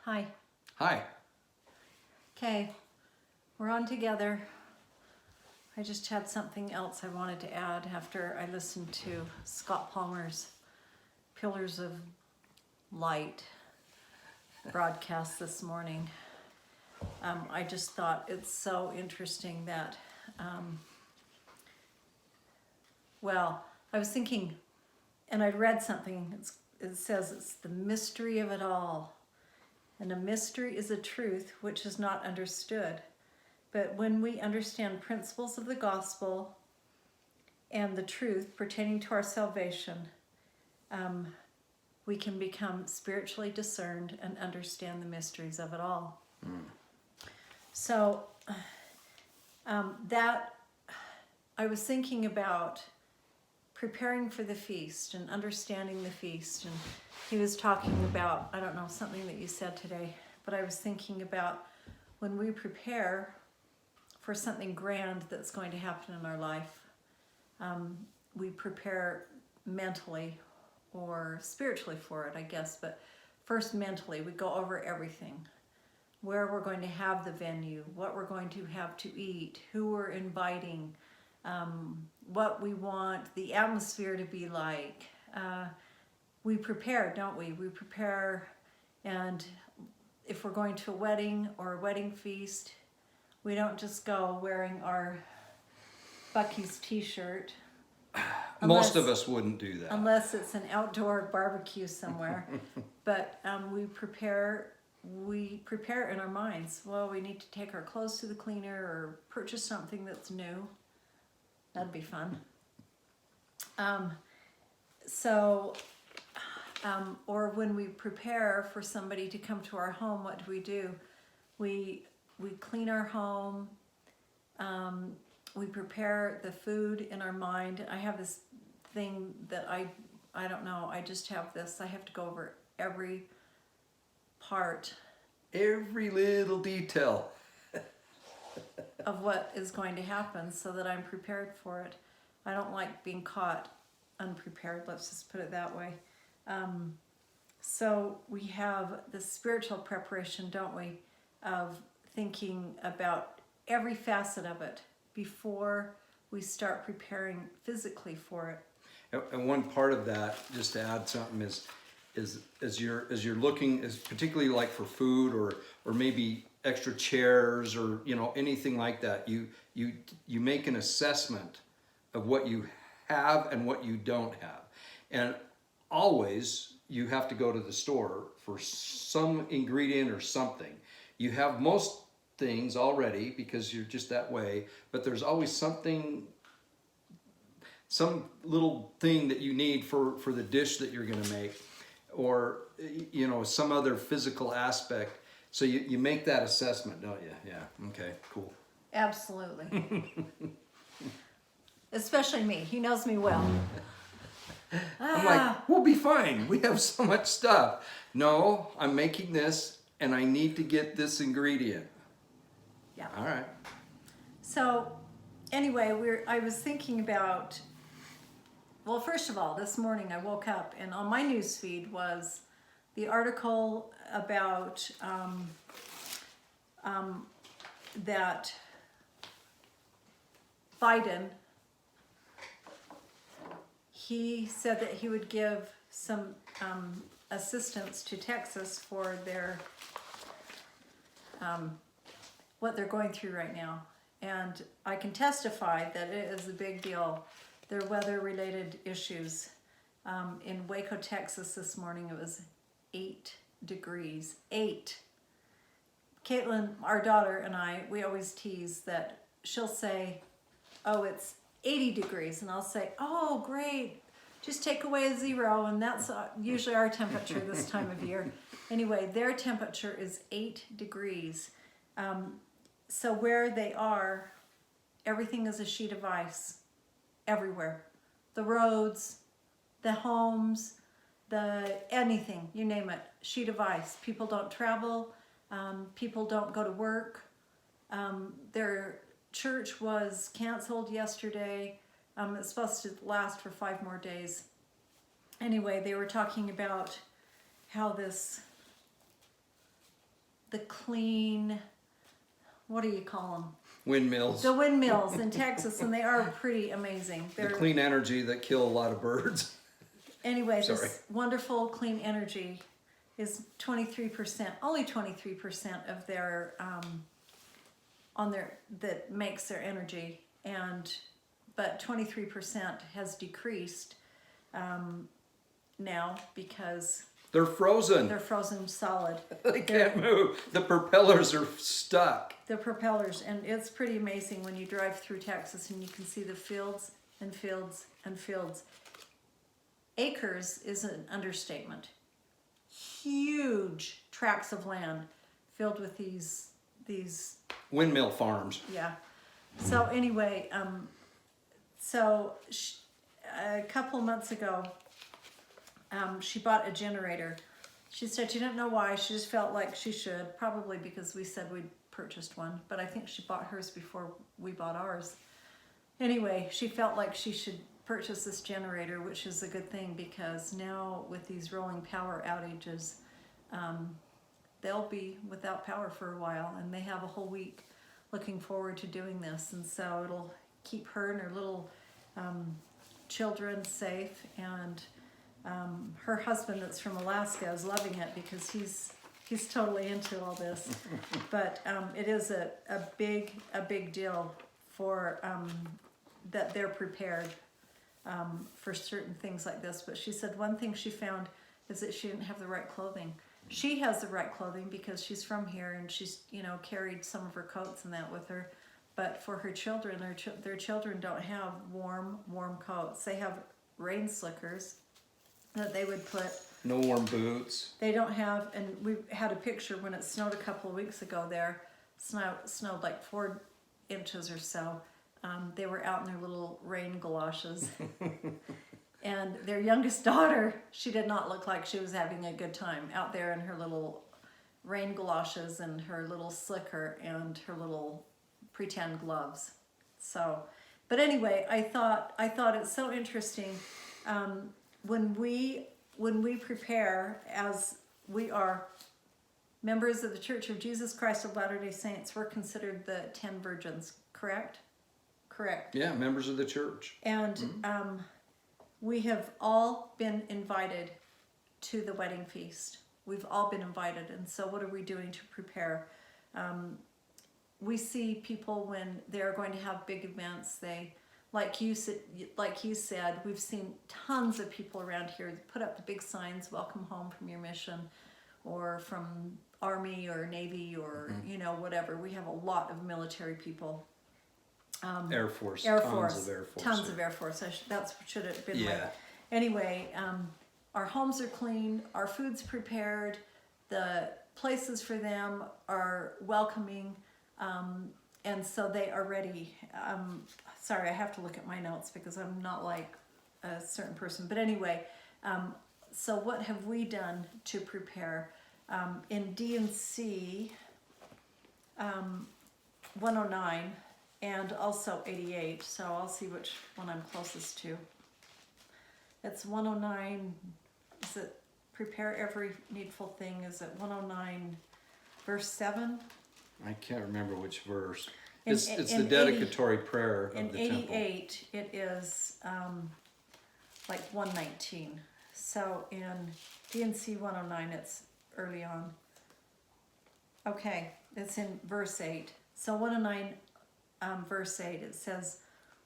Hi. Hi. Okay, we're on together. I just had something else I wanted to add after I listened to Scott Palmer's Pillars of Light broadcast this morning. I just thought it's so interesting that, I was thinking, and I read something, it says it's the mystery of it all. And a mystery is a truth which is not understood. But when we understand principles of the gospel and the truth pertaining to our salvation, we can become spiritually discerned and understand the mysteries of it all. So that I was thinking about preparing for the feast and understanding the feast. And he was talking about, I don't know, something that you said today, but I was thinking about when we prepare for something grand that's going to happen in our life, we prepare mentally or spiritually for it, I guess, but first mentally, we go over everything. Where we're going to have the venue, what we're going to have to eat, who we're inviting, what we want the atmosphere to be like. We prepare, don't we? We prepare, and if we're going to a wedding or a wedding feast, we don't just go wearing our Buc-ee's t-shirt. Most of us wouldn't do that. Unless it's an outdoor barbecue somewhere. But we prepare in our minds. Well, we need to take our clothes to the cleaner or purchase something that's new. That'd be fun. Or when we prepare for somebody to come to our home, what do? We clean our home. We prepare the food in our mind. I have this thing that I don't know. I just have this. I have to go over every part. Every little detail. Of what is going to happen so that I'm prepared for it. I don't like being caught unprepared, let's just put it that way. So we have the spiritual preparation, don't we, of thinking about every facet of it before we start preparing physically for it. And one part of that, just to add something, is as you're looking, is particularly like for food or maybe extra chairs or anything like that, you make an assessment of what you have and what you don't have. And always you have to go to the store for some ingredient or something. You have most things already because you're just that way, but there's always something, some little thing that you need for the dish that you're going to make, or some other physical aspect. So you make that assessment, don't you? Yeah. Okay, cool. Absolutely. Especially me. He knows me well. I'm like, we'll be fine. We have so much stuff. No, I'm making this and I need to get this ingredient. Yeah. All right. So anyway, I was thinking about, well, first of all, this morning I woke up and on my news feed was the article about that Biden, he said that he would give some assistance to Texas for their what they're going through right now. And I can testify that it is a big deal. Their weather-related issues. In Waco, Texas this morning, it was 8 degrees. 8. Kirtland, our daughter, and we always tease that she'll say, oh, it's 80 degrees. And I'll say, oh, great. Just take away a 0. And that's usually our temperature this time of year. Anyway, their temperature is 8 degrees. So where they are, everything is a sheet of ice everywhere. The roads, the homes, anything, you name it, sheet of ice. People don't travel. People don't go to work. Their church was canceled yesterday. It's supposed to last for 5 more days. Anyway, they were talking about how this the clean, what do you call them? Windmills. The windmills in Texas, and they are pretty amazing. The They're clean energy that kill a lot of birds. anyway. Sorry. This wonderful clean energy is 23%, only 23% of their on their that makes their energy, but 23% has decreased now because They're frozen. they're frozen solid. They can't move. The propellers are stuck. The propellers, and it's pretty amazing when you drive through Texas and you can see the fields and fields and fields. Acres is an understatement. Huge tracts of land filled with these Windmill farms. yeah. So anyway, a couple of months ago, she bought a generator. She said she didn't know why. She just felt like she should, probably because we said we'd purchased one. But I think she bought hers before we bought ours. Anyway, she felt like she should purchase this generator, which is a good thing because now with these rolling power outages, they'll be without power for a while, and they have a whole week looking forward to doing this. And so it'll keep her and her little children safe, and her husband that's from Alaska is loving it because he's totally into all this. But it is a big deal for that they're prepared for certain things like this. But she said one thing she found is that she didn't have the right clothing. She has the right clothing because she's from here and she's carried some of her coats and that with her. But for her children, their children don't have warm coats. They have rain slickers that they would put. No warm boots. They don't have, and we had a picture when it snowed a couple of weeks ago there. Snowed like 4 inches or so. They were out in their little rain galoshes. And their youngest daughter, she did not look like she was having a good time out there in her little rain galoshes and her little slicker and her little pretend gloves. So, but anyway, I thought it's so interesting when we prepare, as we are members of the Church of Jesus Christ of Latter-day Saints, we're considered the 10 virgins, correct? Correct. Yeah, members of the church. And we have all been invited to the wedding feast. We've all been invited. And so what are we doing to prepare? We see people when they're going to have big events, like you said, we've seen tons of people around here that put up the big signs, welcome home from your mission, or from Army or Navy or, whatever. We have a lot of military people. Air Force. Tons of Air Force. That should have been Yeah. Anyway, our homes are clean, our food's prepared, the places for them are welcoming, and so they are ready. Sorry, I have to look at my notes because I'm not like a certain person. But anyway, so what have we done to prepare? In D&C 109, and also 88, so I'll see which one I'm closest to. It's 109, is it prepare every needful thing? Is it 109 verse 7? I can't remember which verse. In- It's the in dedicatory prayer of In the temple. 88, it is like 119. So in D&C 109, it's early on. Okay, it's in verse 8. So 109 verse 8, it says,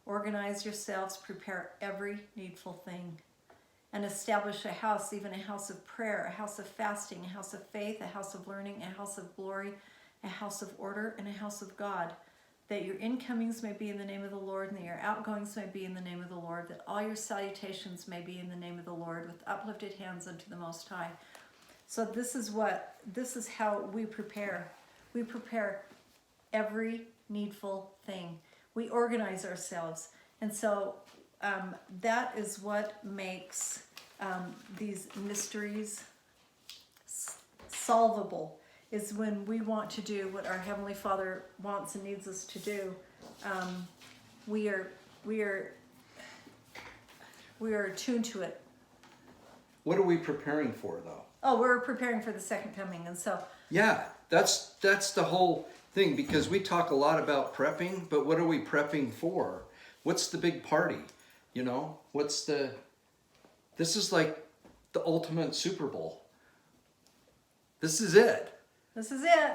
organize yourselves, prepare every needful thing, and establish a house, even a house of prayer, a house of fasting, a house of faith, a house of learning, a house of glory, a house of order, and a house of God, that your incomings may be in the name of the Lord, and that your outgoings may be in the name of the Lord, that all your salutations may be in the name of the Lord, with uplifted hands unto the Most High. So this is how we prepare. We prepare every needful thing. We organize ourselves. And so that is what makes these mysteries solvable, is when we want to do what our Heavenly Father wants and needs us to do. We are attuned to it. What are we preparing for, though? Oh, we're preparing for the second coming, and so Yeah, that's the whole thing, because we talk a lot about prepping, but what are we prepping for? What's the big party? You know, this is like the ultimate Super Bowl. This is it. this is it.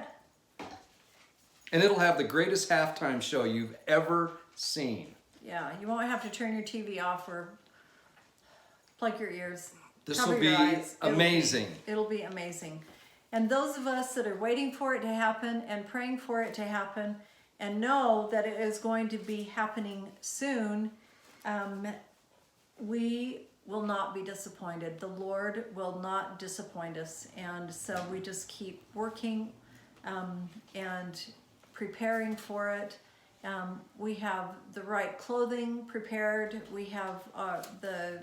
And it'll have the greatest halftime show you've ever seen. Yeah, you won't have to turn your TV off or plug your ears. This cover will be your eyes. amazing. It'll be amazing. And those of us that are waiting for it to happen and praying for it to happen and know that it is going to be happening soon, we will not be disappointed. The Lord will not disappoint us. And so we just keep working and preparing for it. We have the right clothing prepared. We have the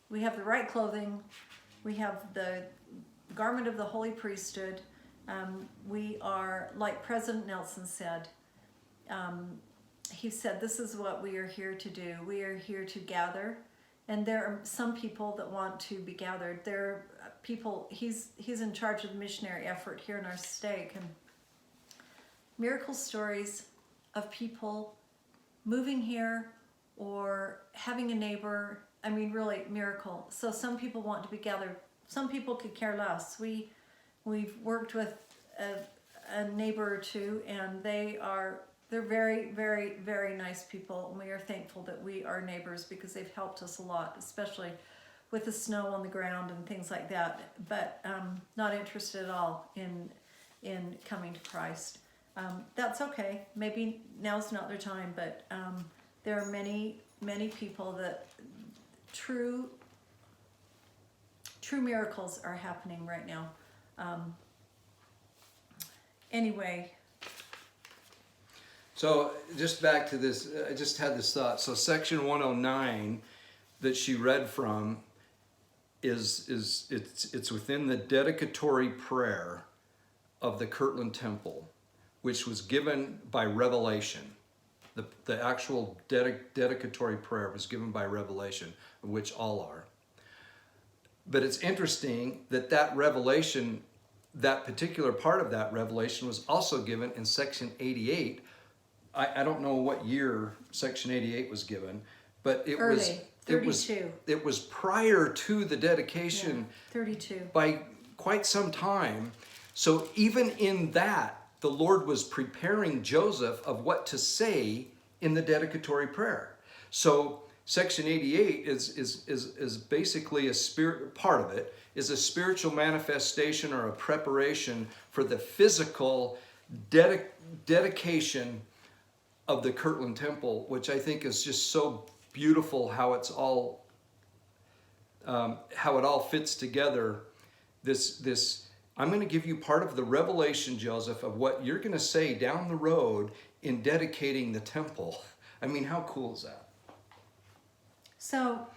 right clothing. We have the garment of the holy priesthood. We are, like President Nelson said, he said, this is what we are here to do. We are here to gather. And there are some people that want to be gathered. There are people, he's in charge of the missionary effort here in our stake. And miracle stories of people moving here or having a neighbor. I mean, really, miracle. So some people want to be gathered. Some people could care less. We've worked with a neighbor or two, and they're very, very, very nice people, and we are thankful that we are neighbors because they've helped us a lot, especially with the snow on the ground and things like that. But not interested at all in coming to Christ. That's okay. Maybe now's not their time, but there are many, many people that true miracles are happening right now. Anyway. So just back to this, I just had this thought. So section 109 that she read from it's within the dedicatory prayer of the Kirtland temple, which was given by revelation. The actual dedicatory prayer was given by revelation, of which all are. But it's interesting that revelation, that particular part of that revelation was also given in section 88. I don't know what year section 88 was given, but it Early, was 32. It was prior to the dedication, Yeah, 32. by quite some time. So even in that, the Lord was preparing Joseph of what to say in the dedicatory prayer. So section 88 is basically a spirit, part of it is a spiritual manifestation or a preparation for the physical dedication of the Kirtland temple, which I think is just so beautiful how it's all how it all fits together. This I'm going to give you part of the revelation, Joseph, of what you're going to say down the road in dedicating the temple. I mean, how cool is that? So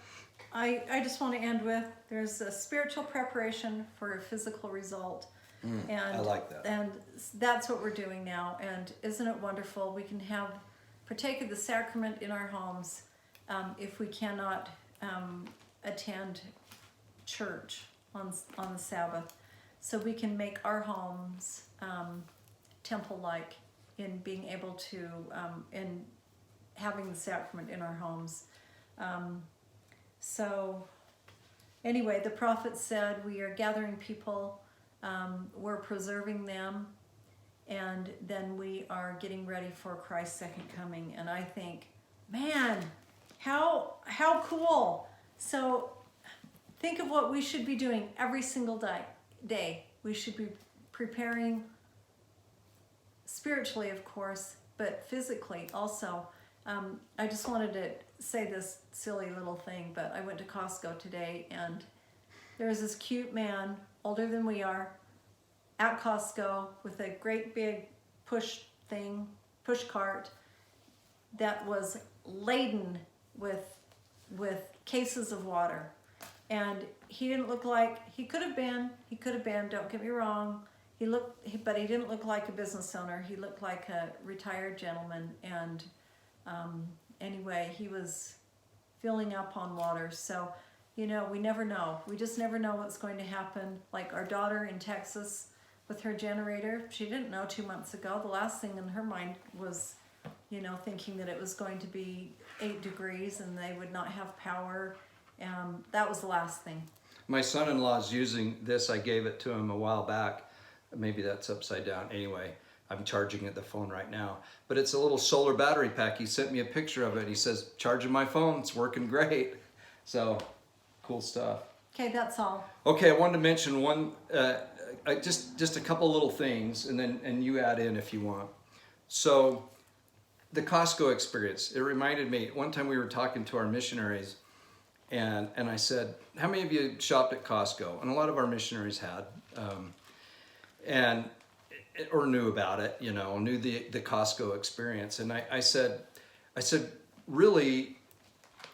I just want to end with, there's a spiritual preparation for a physical result. And I like that. And that's what we're doing now. And isn't it wonderful? We can partake of the sacrament in our homes if we cannot attend church on the Sabbath. So we can make our homes temple-like in being able to, in having the sacrament in our homes. So anyway, the prophet said we are gathering people, we're preserving them, and then we are getting ready for Christ's second coming. And I think, man, how cool. So think of what we should be doing every single day. We should be preparing spiritually, of course, but physically also. I just wanted to say this silly little thing, but I went to Costco today, and there was this cute man, older than we are, at Costco with a great big push cart that was laden with cases of water. And he didn't look like, he could have been, don't get me wrong. But he didn't look like a business owner. He looked like a retired gentleman. And anyway, he was filling up on water. So you know, we never know. We just never know what's going to happen. Like our daughter in Texas with her generator, she didn't know 2 months ago. The last thing in her mind was, you know, thinking that it was going to be 8 degrees and they would not have power. That was the last thing. My son-in-law is using this. I gave it to him a while back. Maybe that's upside down. Anyway, I'm charging at the phone right now. But it's a little solar battery pack. He sent me a picture of it. He says, charging my phone, it's working great. So, cool stuff. Okay, that's all. Okay, I wanted to mention one, just a couple little things, and you add in if you want. So, the Costco experience, it reminded me, one time we were talking to our missionaries, and I said, how many of you shopped at Costco? And a lot of our missionaries had, or knew about it, you know, knew the Costco experience. And I said, really,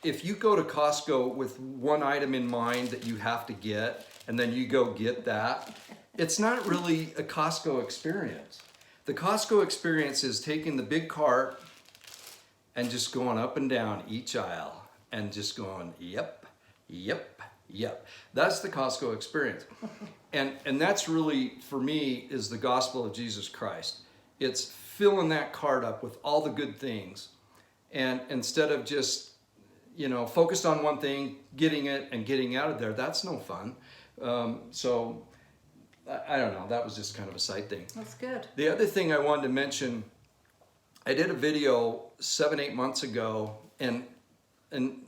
if you go to Costco with one item in mind that you have to get, and then you go get that, it's not really a Costco experience. The Costco experience is taking the big cart and just going up and down each aisle and just going, yep, yep, yep. That's the Costco experience. And that's really, for me, is the gospel of Jesus Christ. It's filling that cart up with all the good things. And instead of just, you know, focused on one thing, getting it and getting out of there, that's no fun. So, I don't know, that was just kind of a side thing. That's good. The other thing I wanted to mention, I did a video 7-8 months ago, and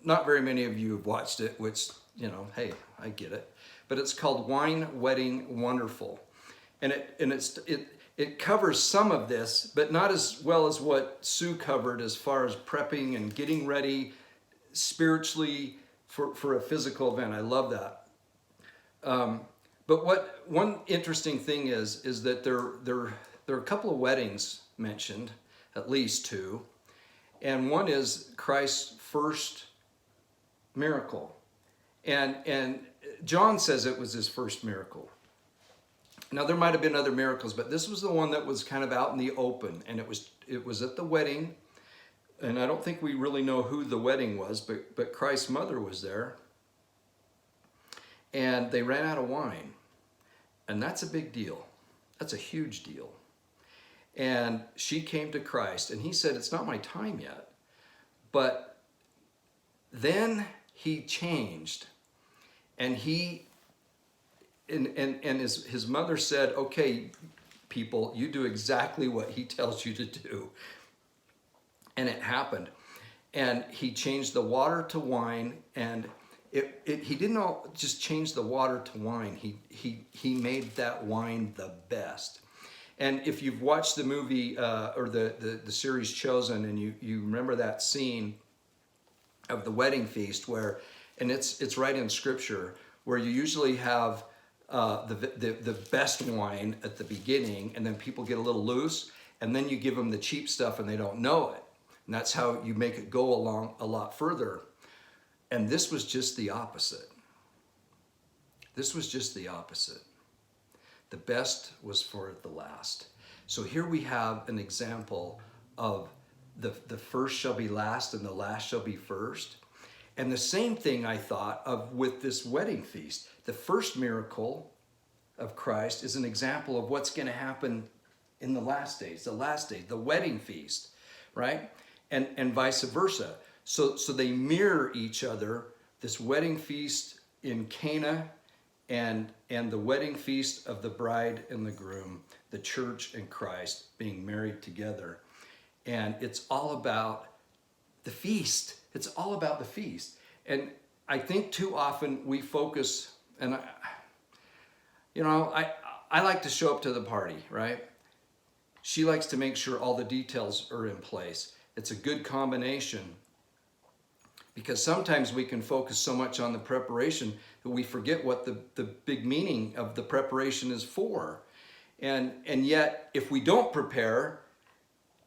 not very many of you have watched it, which, you know, hey, I get it. But it's called Wine Wedding Wonderful. And it covers some of this, but not as well as what Sue covered as far as prepping and getting ready spiritually for a physical event. I love that. But one interesting thing is that there are a couple of weddings mentioned, at least 2. And one is Christ's first miracle. And John says it was his first miracle. Now there might have been other miracles, but this was the one that was kind of out in the open, and it was at the wedding. And I don't think we really know who the wedding was, but Christ's mother was there. And they ran out of wine. And that's a big deal. That's a huge deal. And she came to Christ, and he said, it's not my time yet. But then he changed, and his mother said, okay, people, you do exactly what he tells you to do. And it happened. And he changed the water to wine, and he didn't just change the water to wine. He made that wine the best. And if you've watched the movie or the series Chosen, and you remember that scene of the wedding feast where, and it's right in Scripture, where you usually have the best wine at the beginning, and then people get a little loose, and then you give them the cheap stuff and they don't know it. And that's how you make it go along a lot further. And this was just the opposite. This was just the opposite. The best was for the last. So here we have an example of the first shall be last and the last shall be first. And the same thing I thought of with this wedding feast. The first miracle of Christ is an example of what's going to happen in the last days, the wedding feast, right? And vice versa. So they mirror each other, this wedding feast in Cana and the wedding feast of the bride and the groom, the church and Christ being married together. And it's all about the feast. It's all about the feast. And I think too often we focus, and I like to show up to the party, right? She likes to make sure all the details are in place. It's a good combination, because sometimes we can focus so much on the preparation that we forget what the big meaning of the preparation is for. And yet, if we don't prepare,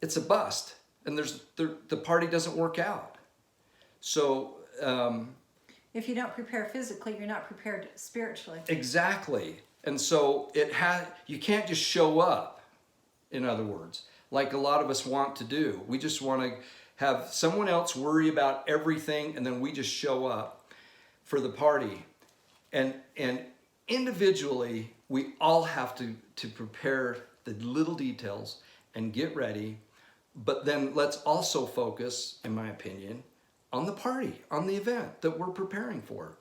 it's a bust, and the party doesn't work out. So if you don't prepare physically, you're not prepared spiritually. Exactly. And so you can't just show up, in other words, like a lot of us want to do. We just want to have someone else worry about everything, and then we just show up. for the party. And individually, we all have to prepare the little details and get ready. But then let's also focus, in my opinion, on the party, on the event that we're preparing for.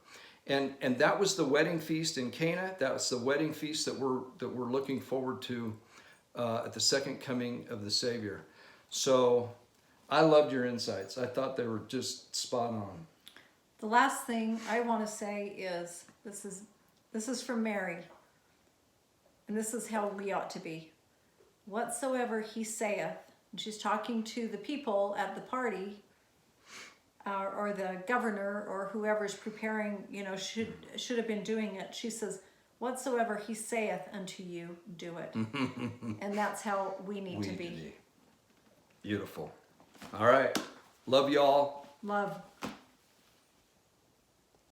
And that was the wedding feast in Cana. That was the wedding feast that we're looking forward to at the second coming of the Savior. So I loved your insights. I thought they were just spot on. The last thing I want to say is this is from Mary, and this is how we ought to be. Whatsoever he saith, and she's talking to the people at the party, or the governor, or whoever's preparing, should have been doing it. She says, whatsoever he saith unto you, do it. And that's how we need to be. Beautiful. All right. Love y'all. Love.